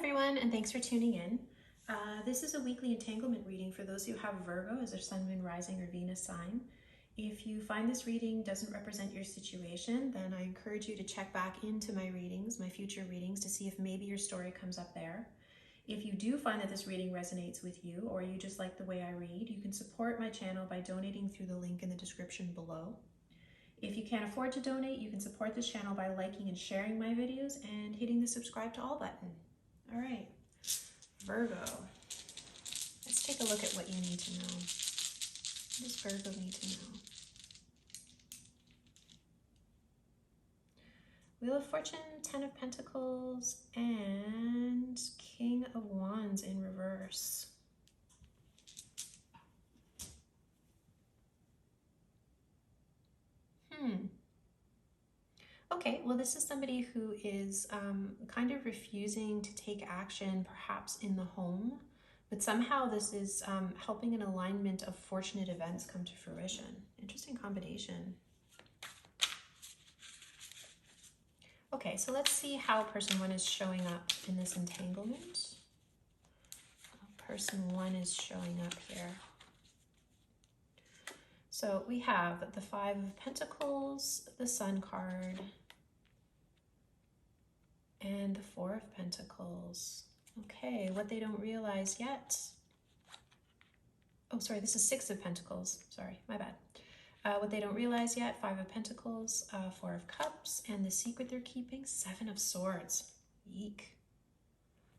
everyone, and thanks for tuning in. This is a weekly entanglement reading for those who have Virgo as their sun, moon, rising, or Venus sign. If you find this reading doesn't represent your situation, then I encourage you to check back into my readings, my future readings, to see if maybe your story comes up there. If you do find that this reading resonates with you, or you just like the way I read, you can support my channel by donating through the link in the description below. If you can't afford to donate, you can support this channel by liking and sharing my videos and hitting the subscribe to all button. All right, Virgo. Let's take a look at what you need to know. What does Virgo need to know? Wheel of Fortune, 10 of Pentacles, and King of Wands in reverse. Okay, well, this is somebody who is kind of refusing to take action, perhaps in the home, but somehow this is helping an alignment of fortunate events come to fruition. Interesting combination. Okay, so let's see how person one is showing up in this entanglement. Person one is showing up here. So we have the 5 of Pentacles, the Sun card, and the 4 of Pentacles. Okay, what they don't realize yet. Oh, sorry, this is 6 of Pentacles. Sorry, my bad. What they don't realize yet, 5 of Pentacles, 4 of Cups, and the secret they're keeping, 7 of Swords. Eek.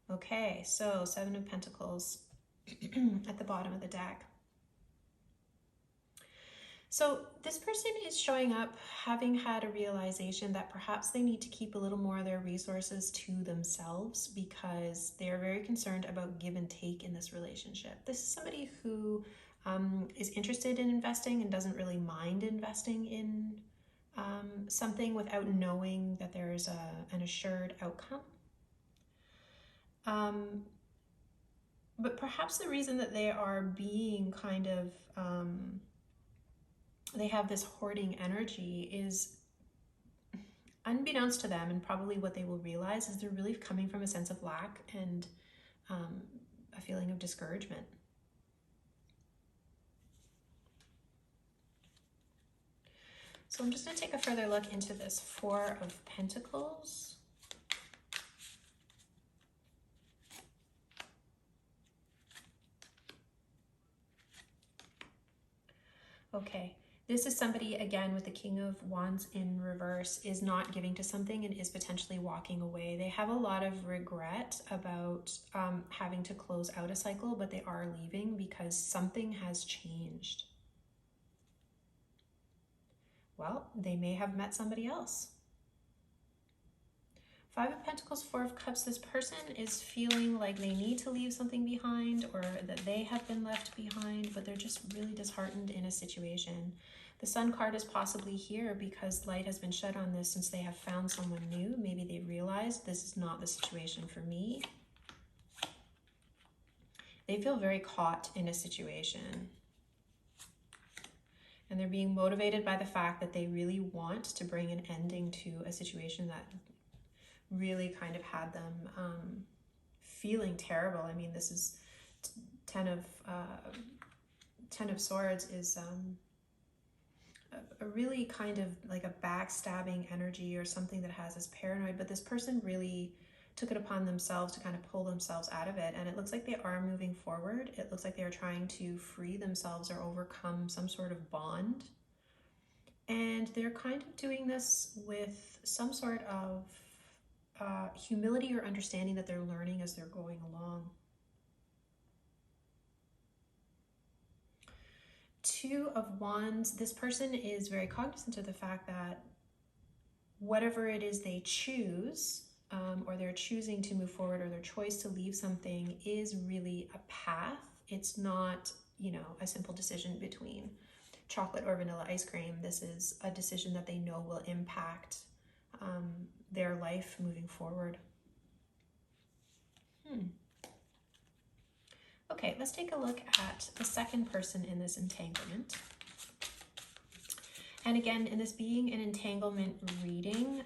Okay, so 7 of Pentacles at the bottom of the deck. So this person is showing up having had a realization that perhaps they need to keep a little more of their resources to themselves because they're very concerned about give and take in this relationship. This is somebody who is interested in investing and doesn't really mind investing in something without knowing that there is an assured outcome. But perhaps the reason that they are being kind of they have this hoarding energy is unbeknownst to them, and probably what they will realize is they're really coming from a sense of lack and a feeling of discouragement. So I'm just going to take a further look into this 4 of Pentacles. Okay. This is somebody, again, with the King of Wands in reverse, is not giving to something and is potentially walking away. They have a lot of regret about having to close out a cycle, but they are leaving because something has changed. Well, they may have met somebody else. 5 of Pentacles, 4 of Cups, this person is feeling like they need to leave something behind or that they have been left behind, but they're just really disheartened in a situation. The Sun card is possibly here because light has been shed on this since they have found someone new. Maybe they realized this is not the situation for me. They feel very caught in a situation. And they're being motivated by the fact that they really want to bring an ending to a situation that really kind of had them feeling terrible. I mean, this is 10 of Swords is a really kind of like a backstabbing energy or something that has us paranoid, but this person really took it upon themselves to kind of pull themselves out of it, and it looks like they are moving forward. It looks like they are trying to free themselves or overcome some sort of bond, and they're kind of doing this with some sort of humility or understanding that they're learning as they're going along. 2 of Wands, this person is very cognizant of the fact that whatever it is they choose, or they're choosing to move forward, or their choice to leave something is really a path. It's not, you know, a simple decision between chocolate or vanilla ice cream. This is a decision that they know will impact their life moving forward. Okay, let's take a look at the second person in this entanglement. And again, in this being an entanglement reading,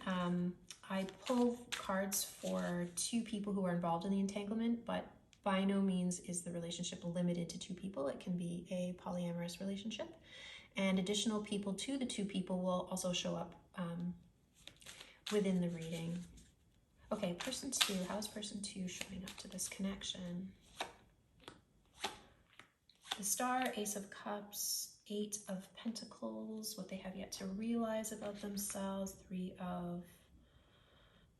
I pull cards for two people who are involved in the entanglement, but by no means is the relationship limited to two people. It can be a polyamorous relationship, and additional people to the two people will also show up within the reading. Okay, person two, how is person two showing up to this connection? The Star, Ace of Cups, Eight of Pentacles, what they have yet to realize about themselves, Three of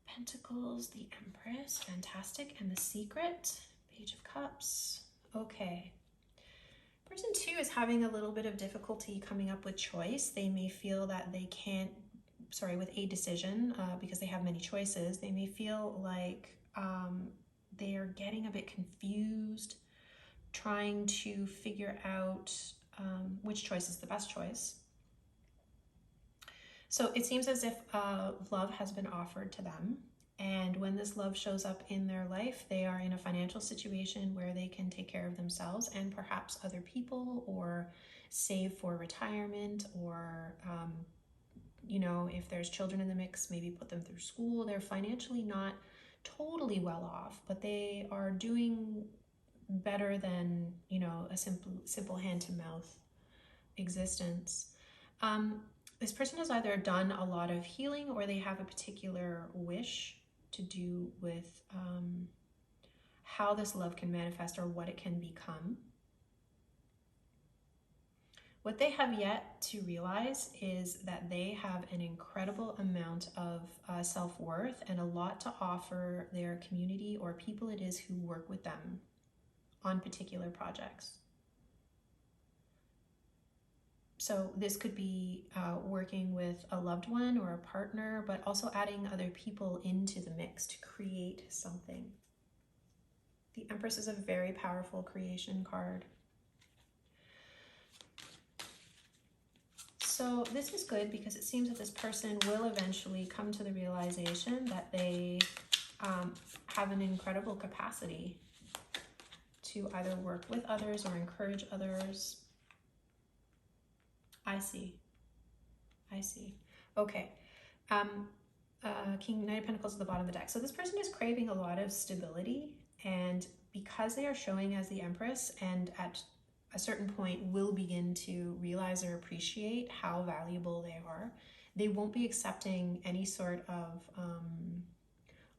Pentacles, the Empress, fantastic, and the Secret, Page of Cups. Okay. Person two is having a little bit of difficulty coming up with choice. They may feel that they can't, with a decision, because they have many choices. They may feel like they are getting a bit confused, trying to figure out which choice is the best choice. So it seems as if love has been offered to them. And when this love shows up in their life, they are in a financial situation where they can take care of themselves and perhaps other people, or save for retirement, or, if there's children in the mix, maybe put them through school. They're financially not totally well off, but they are doing better than, a simple hand-to-mouth existence. This person has either done a lot of healing, or they have a particular wish to do with how this love can manifest or what it can become. What they have yet to realize is that they have an incredible amount of self-worth and a lot to offer their community or people it is who work with them on particular projects. So this could be working with a loved one or a partner, but also adding other people into the mix to create something. The Empress is a very powerful creation card. So this is good because it seems that this person will eventually come to the realization that they have an incredible capacity to either work with others or encourage others. I see. Okay. Knight of Pentacles at the bottom of the deck. So this person is craving a lot of stability, and because they are showing as the Empress, and at a certain point will begin to realize or appreciate how valuable they are, they won't be accepting any sort of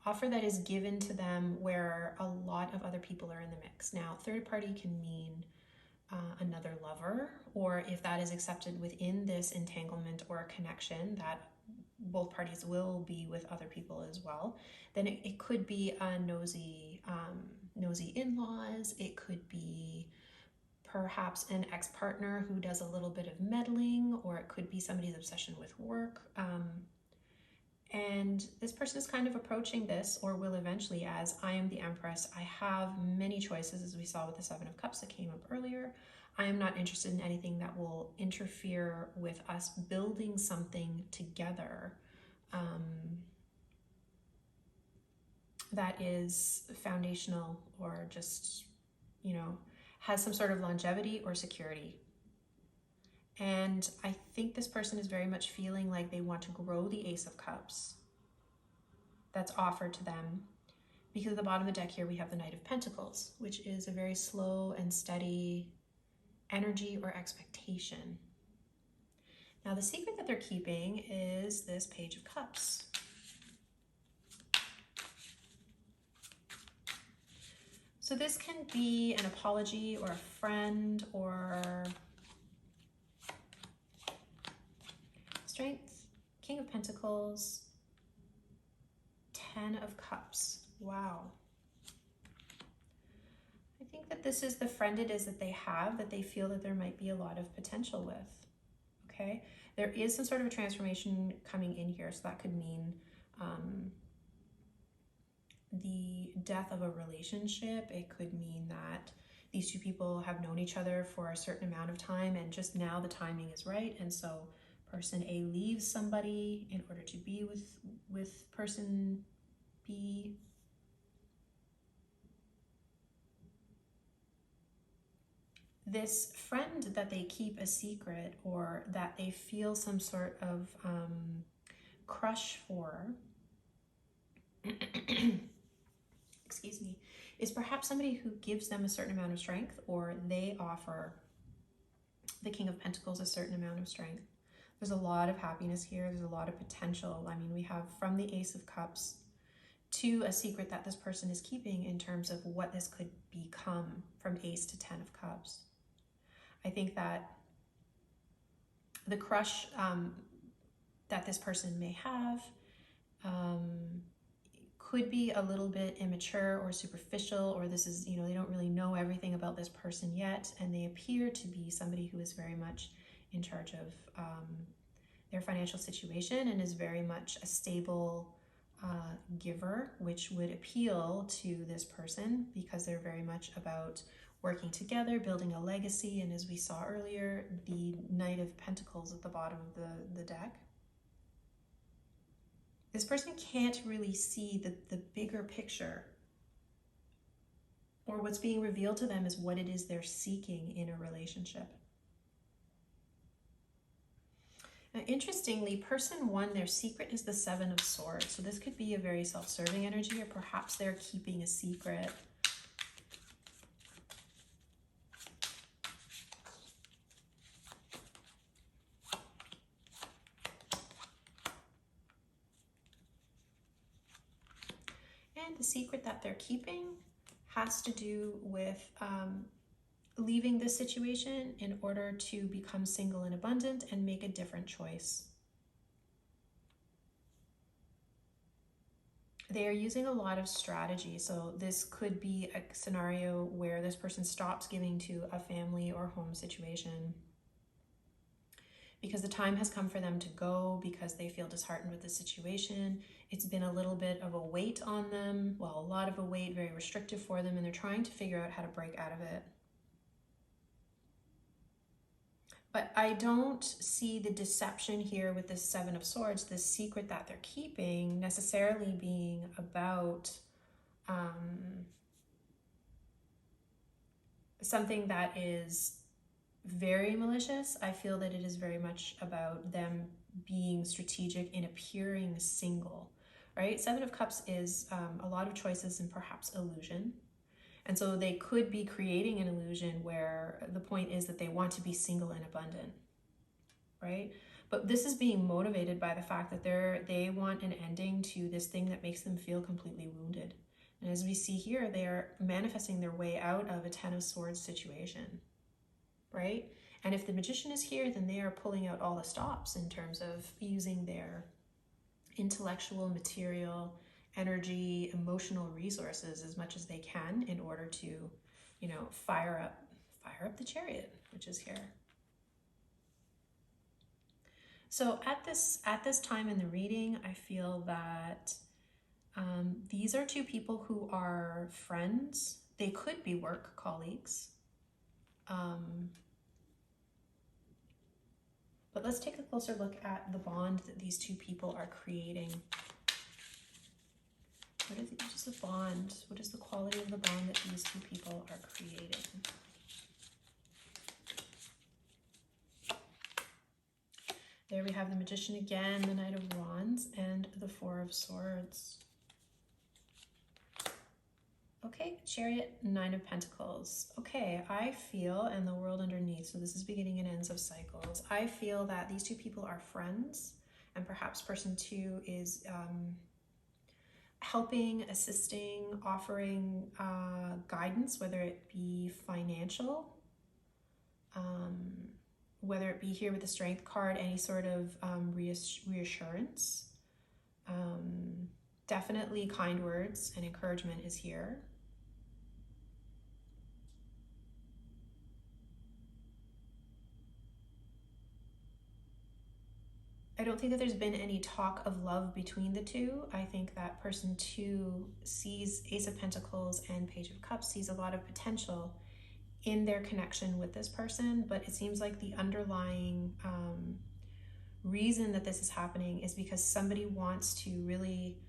offer that is given to them where a lot of other people are in the mix. Now, third party can mean another lover, or if that is accepted within this entanglement or connection, that both parties will be with other people as well, then it could be a nosy in-laws. It could be perhaps an ex-partner who does a little bit of meddling, or it could be somebody's obsession with work. And this person is kind of approaching this, or will eventually, as I am the Empress. I have many choices, as we saw with the Seven of Cups that came up earlier. I am not interested in anything that will interfere with us building something together that is foundational, or just, has some sort of longevity or security. And I think this person is very much feeling like they want to grow the Ace of Cups that's offered to them, because at the bottom of the deck here we have the Knight of Pentacles, which is a very slow and steady energy or expectation. Now, the secret that they're keeping is this Page of Cups. So this can be an apology, or a friend, or Strength, King of Pentacles, Ten of Cups. Wow. I think that this is the friend it is that they have, that they feel that there might be a lot of potential with. Okay, there is some sort of a transformation coming in here, so that could mean the death of a relationship. It could mean that these two people have known each other for a certain amount of time, and just now the timing is right, and so person A leaves somebody in order to be with person B. This friend that they keep a secret, or that they feel some sort of crush for, excuse me, is perhaps somebody who gives them a certain amount of strength, or they offer the King of Pentacles a certain amount of strength. There's a lot of happiness here. There's a lot of potential. I mean, we have from the Ace of Cups to a secret that this person is keeping in terms of what this could become from Ace to 10 of Cups. I think that the crush that this person may have could be a little bit immature or superficial, or this is, they don't really know everything about this person yet, and they appear to be somebody who is very much in charge of their financial situation and is very much a stable giver, which would appeal to this person because they're very much about working together, building a legacy, and as we saw earlier, the Knight of Pentacles at the bottom of the deck. This person can't really see the bigger picture, or what's being revealed to them is what it is they're seeking in a relationship. Now, interestingly, person one, their secret is the Seven of Swords. So this could be a very self-serving energy, or perhaps they're keeping a secret. And the secret that they're keeping has to do with leaving this situation in order to become single and abundant and make a different choice. They are using a lot of strategy. So this could be a scenario where this person stops giving to a family or home situation because the time has come for them to go, because they feel disheartened with the situation. It's been a little bit of a weight on them. Well, a lot of a weight, very restrictive for them, and they're trying to figure out how to break out of it. But I don't see the deception here with this Seven of Swords, this secret that they're keeping, necessarily being about something that is very malicious. I feel that it is very much about them being strategic in appearing single, right? Seven of Cups is a lot of choices and perhaps illusion. And so they could be creating an illusion where the point is that they want to be single and abundant, right? But this is being motivated by the fact that they want an ending to this thing that makes them feel completely wounded. And as we see here, they are manifesting their way out of a Ten of Swords situation, right? And if the Magician is here, then they are pulling out all the stops in terms of using their intellectual, material, energy, emotional resources as much as they can in order to, fire up the Chariot, which is here. So at this time in the reading, I feel that these are two people who are friends. They could be work colleagues. But let's take a closer look at the bond that these two people are creating. What is it? Just a bond. What is the quality of the bond that these two people are creating? There we have the Magician again, the Knight of Wands, and the Four of Swords. Okay, Chariot, Nine of Pentacles. Okay, I feel, and the world underneath, so this is beginning and ends of cycles. I feel that these two people are friends, and perhaps person two is helping, assisting, offering guidance, whether it be financial, whether it be here with the Strength card, any sort of reassurance. Definitely kind words and encouragement is here. I don't think that there's been any talk of love between the two. I think that person two sees Ace of Pentacles and Page of Cups, sees a lot of potential in their connection with this person, but it seems like the underlying reason that this is happening is because somebody wants to really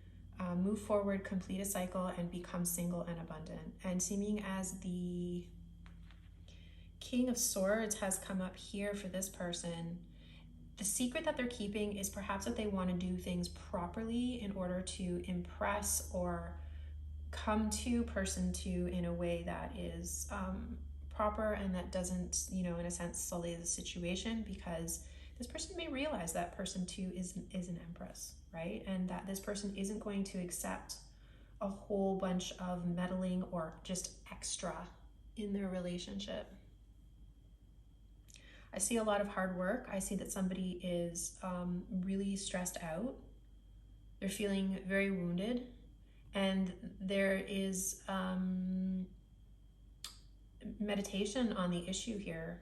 move forward, complete a cycle, and become single and abundant. And seeming as the King of Swords has come up here for this person, The secret that they're keeping is perhaps that they want to do things properly in order to impress or come to person two in a way that is proper and that doesn't, in a sense, sully the situation, because this person may realize that person two is an empress, right? And that this person isn't going to accept a whole bunch of meddling or just extra in their relationship. I see a lot of hard work. I see that somebody is really stressed out. They're feeling very wounded. And there is meditation on the issue here.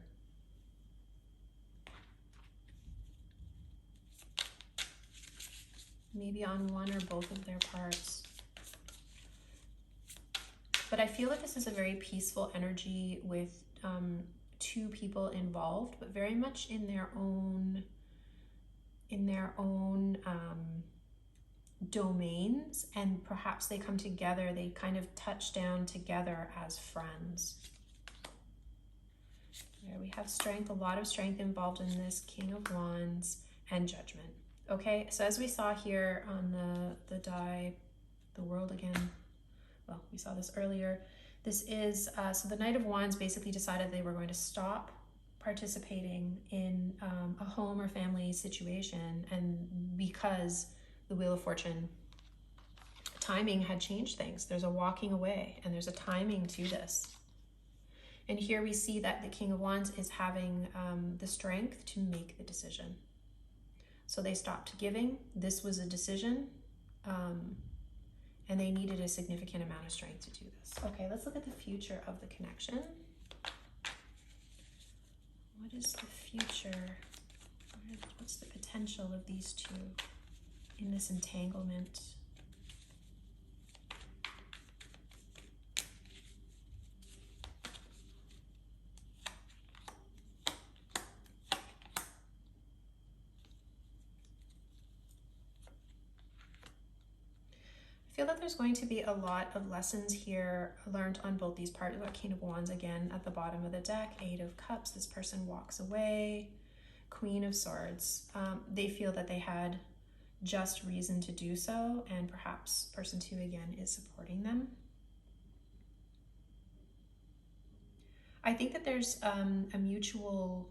Maybe on one or both of their parts. But I feel that this is a very peaceful energy with two people involved, but very much in their own domains, and perhaps they come together, they kind of touch down together as friends. There we have strength, a lot of strength involved in this King of Wands, and Judgment. Okay, so as we saw here on the die, the world again, well, we saw this earlier. This is, so the Knight of Wands basically decided they were going to stop participating in a home or family situation, and because the Wheel of Fortune timing had changed things. There's a walking away and there's a timing to this. And here we see that the King of Wands is having the strength to make the decision. So they stopped giving. This was a decision. And they needed a significant amount of strength to do this. Okay, let's look at the future of the connection. What is the future? What's the potential of these two in this entanglement? I feel that there's going to be a lot of lessons here learned on both these parts. We've got King of Wands again at the bottom of the deck, Eight of Cups. This person walks away. Queen of Swords. They feel that they had just reason to do so, and perhaps person two again is supporting them. I think that there's a mutual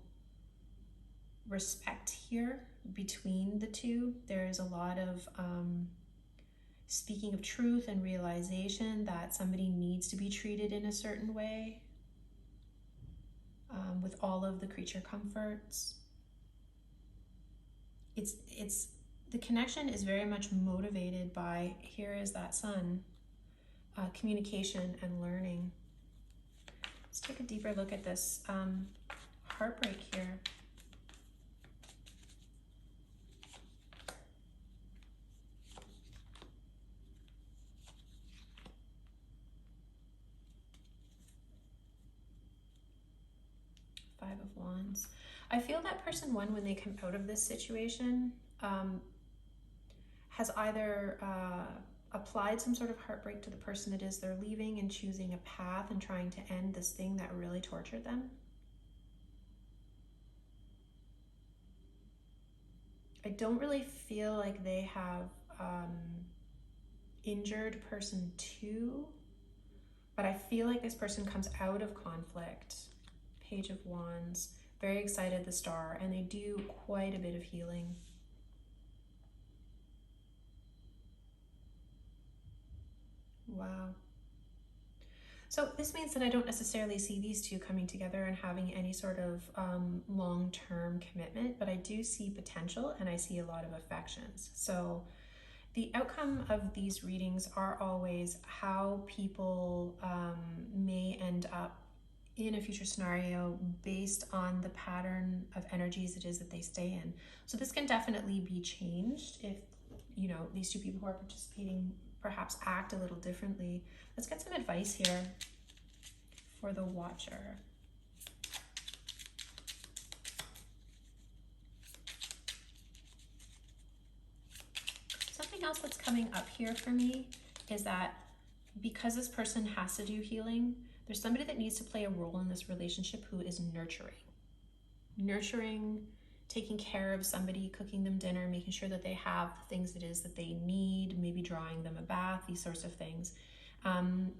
respect here between the two. There's a lot of speaking of truth and realization that somebody needs to be treated in a certain way with all of the creature comforts. It's the connection is very much motivated by, here is that sun, communication and learning. Let's take a deeper look at this heartbreak here. Five of Wands. I feel that person one, when they come out of this situation, has either applied some sort of heartbreak to the person it is they're leaving and choosing a path and trying to end this thing that really tortured them. I don't really feel like they have injured person two, but I feel like this person comes out of conflict. Page of Wands, very excited, the Star, and they do quite a bit of healing. Wow. So this means that I don't necessarily see these two coming together and having any sort of long-term commitment, but I do see potential and I see a lot of affections. So the outcome of these readings are always how people may end up in a future scenario based on the pattern of energies it is that they stay in. So this can definitely be changed if, these two people who are participating perhaps act a little differently. Let's get some advice here for the Watcher. Something else that's coming up here for me is that because this person has to do healing, there's somebody that needs to play a role in this relationship who is nurturing. Nurturing taking care of somebody, cooking them dinner, making sure that they have the things it is that they need, maybe drawing them a bath, these sorts of things. And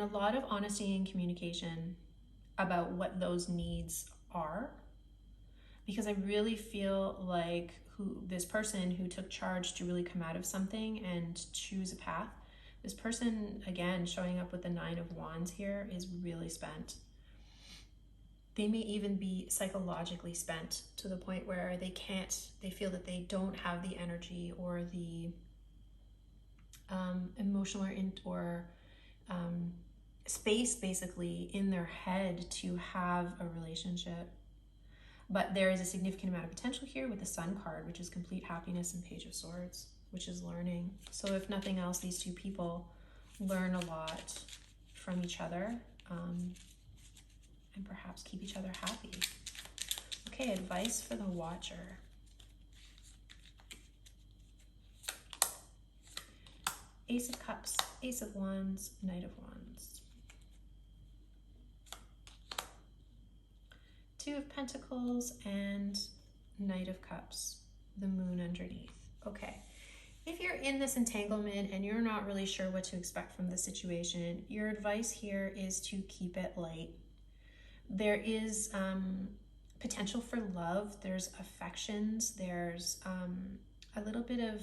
a lot of honesty and communication about what those needs are, because I really feel like this person who took charge to really come out of something and choose a path, this person, again, showing up with the 9 of Wands here, is really spent. They may even be psychologically spent to the point where they feel that they don't have the energy or the emotional or space basically in their head to have a relationship. But there is a significant amount of potential here with the Sun card, which is complete happiness, and Page of Swords, which is learning. So if nothing else, these two people learn a lot from each other, and perhaps keep each other happy. Okay, advice for the Watcher. Ace of Cups, Ace of Wands, Knight of Wands. 2 of Pentacles and Knight of Cups, the Moon underneath. Okay, if you're in this entanglement and you're not really sure what to expect from the situation, your advice here is to keep it light. There is potential for love, there's affections, there's a little bit of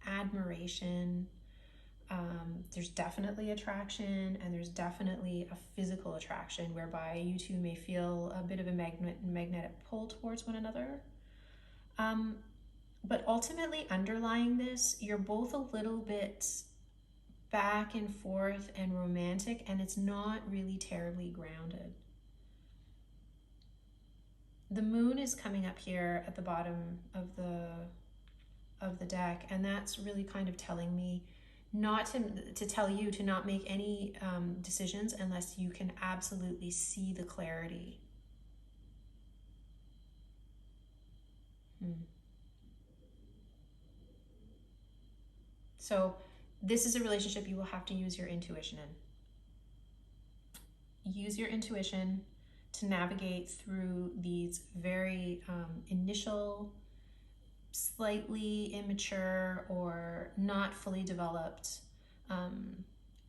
admiration, there's definitely attraction, and there's definitely a physical attraction whereby you two may feel a bit of a magnetic pull towards one another. But ultimately underlying this, you're both a little bit back and forth and romantic, and it's not really terribly grounded. The Moon is coming up here at the bottom of the deck, and that's really kind of telling me not to tell you to not make any decisions unless you can absolutely see the clarity. So this is a relationship you will have to use your intuition in. Use your intuition to navigate through these very initial, slightly immature or not fully developed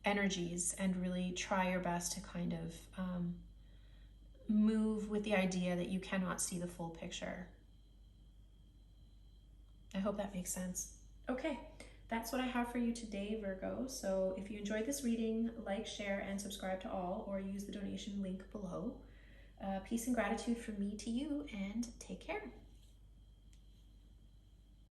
energies, and really try your best to kind of move with the idea that you cannot see the full picture. I hope that makes sense. Okay, that's what I have for you today, Virgo. So if you enjoyed this reading, like, share, and subscribe to all, or use the donation link below. Peace and gratitude from me to you, and take care.